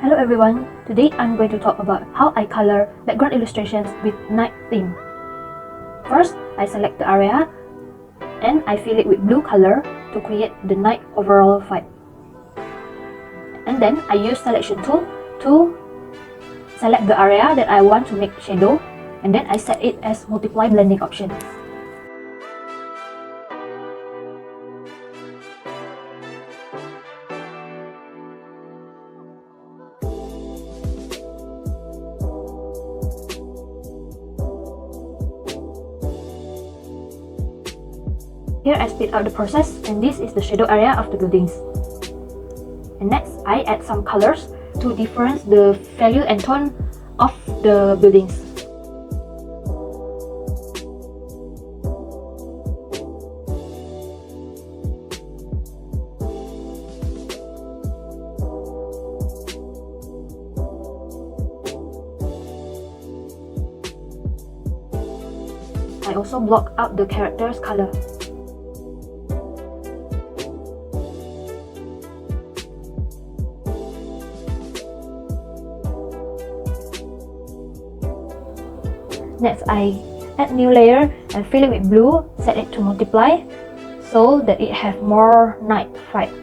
Hello everyone, today I'm going to talk about how I color background illustrations with night theme. First, I select the area and I fill it with blue color to create the night overall vibe. And then I use selection tool to select the area that I want to make shadow, and then I set it as multiply blending option. Here I speed up the process, and this is the shadow area of the buildings. And next, I add some colors to difference the value and tone of the buildings. I also block out the character's color. Next, I add new layer and fill it with blue, set it to multiply so that it has more night vibe.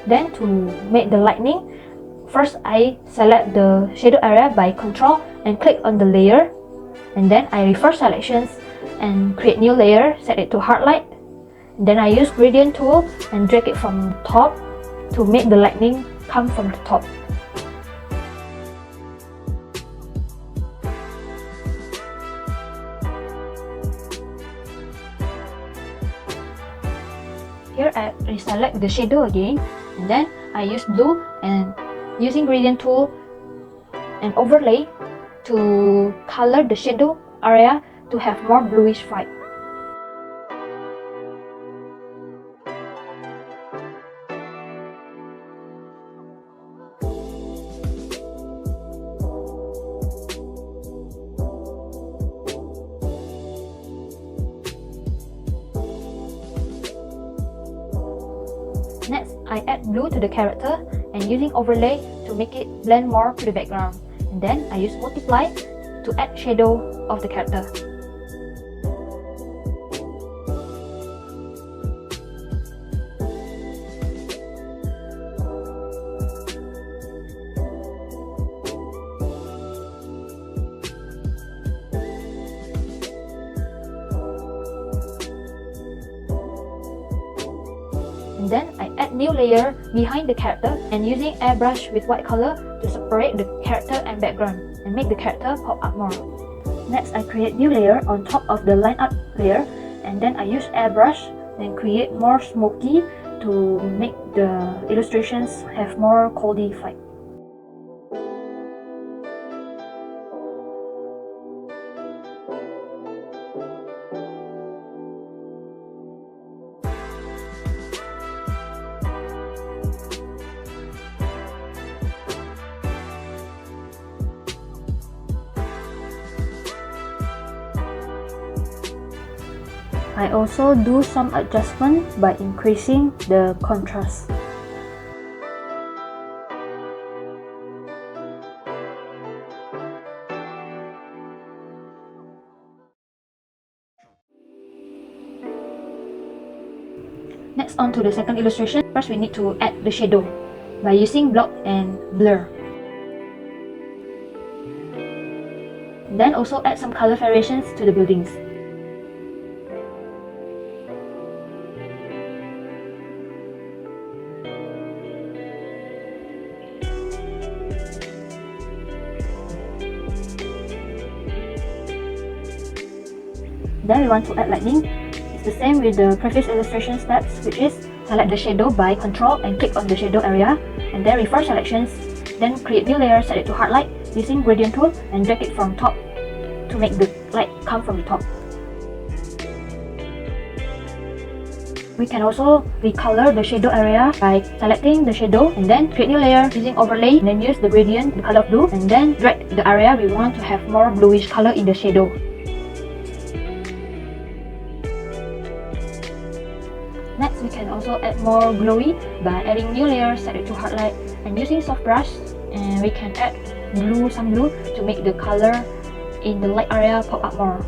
Then to make the lightning, first I select the shadow area by Ctrl and click on the layer, and then I reverse selections and create new layer, set it to hard light. Then I use gradient tool and drag it from top to make the lightning come from the top. Here I reselect the shadow again, and then I use blue and using gradient tool and overlay to color the shadow area to have more bluish vibe. Next, I add blue to the character and using overlay to make it blend more to the background. And then I use multiply to add shadow of the character. And then I add new layer behind the character and using airbrush with white color to separate the character and background and make the character pop up more. Next, I create new layer on top of the line art layer, and then I use airbrush and create more smoky to make the illustrations have more coldy vibe. I also do some adjustment by increasing the contrast. Next, on to the second illustration. First, we need to add the shadow by using block and blur. Then also add some color variations to the buildings. Then we want to add lightning. It's the same with the previous illustration steps, which is select the shadow by Ctrl and click on the shadow area, and then reverse selections, then create new layer, set it to hard light using gradient tool and drag it from top to make the light come from the top. We can also recolor the shadow area by selecting the shadow and then create new layer using overlay, and then use the gradient, the color of blue, and then drag the area we want to have more bluish color in the shadow. Next, we can also add more glowy by adding new layers, set it to hard light, And using soft brush, and we can add some blue to make the color in the light area pop up more.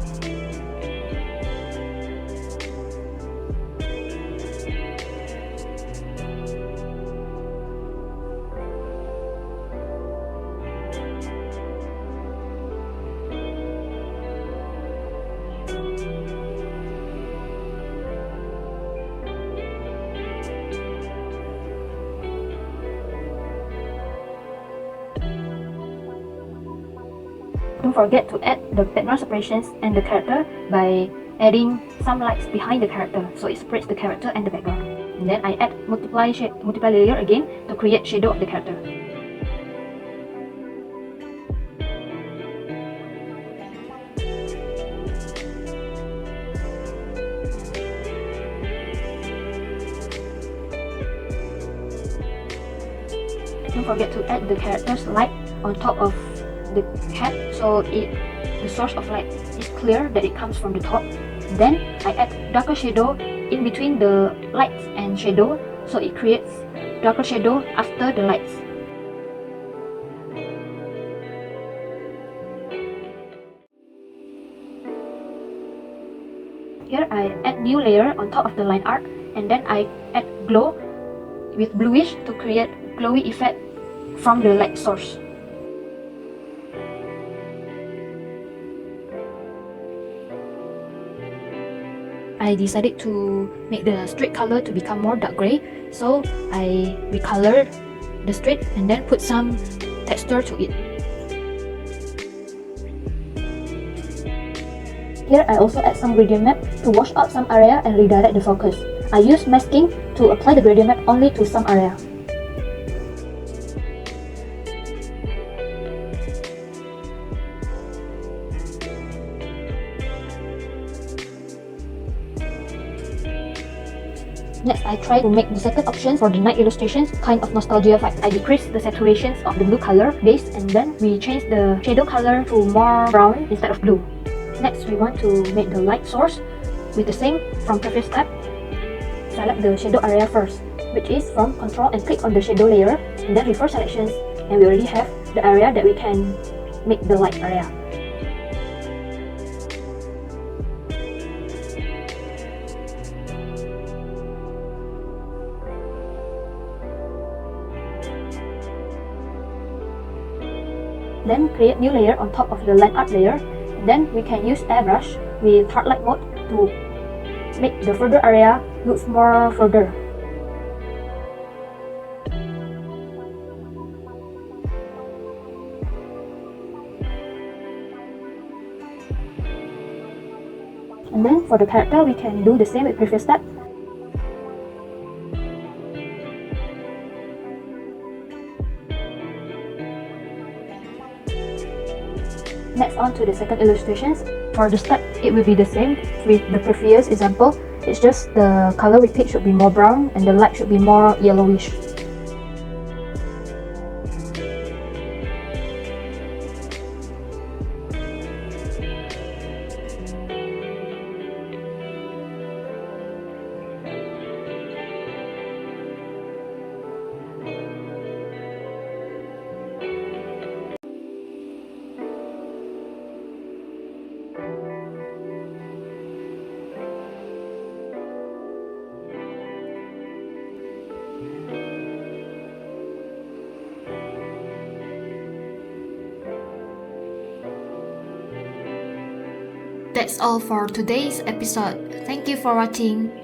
Don't forget to add the background separations and the character by adding some lights behind the character so it separates the character and the background. And then I add multiply layer again to create shadow of the character. Don't forget to add the character's light on top of the hat so the source of light is clear that it comes from the top. Then I add darker shadow in between the lights and shadow so it creates darker shadow after the lights. Here I add new layer on top of the line art, and then I add glow with bluish to create glowy effect from the light source. I decided to make the street color to become more dark gray, so I recolored the street and then put some texture to it. Here I also add some gradient map to wash out some area and redirect the focus. I use masking to apply the gradient map only to some area. Next, I try to make the second option for the night illustrations kind of nostalgia vibe. I decrease the saturations of the blue color base, and then we change the shadow color to more brown instead of blue. Next, we want to make the light source with the same from previous step. Select the shadow area first, which is from control and click on the shadow layer, and then reverse selections, and we already have the area that we can make the light area. Then create new layer on top of the line art layer. Then we can use airbrush with hard light mode to make the further area look more further. And then for the character, we can do the same with previous step. Next, on to the second illustrations. For the step, it will be the same with the previous example. It's just the color we pick should be more brown and the light should be more yellowish. That's all for today's episode. Thank you for watching.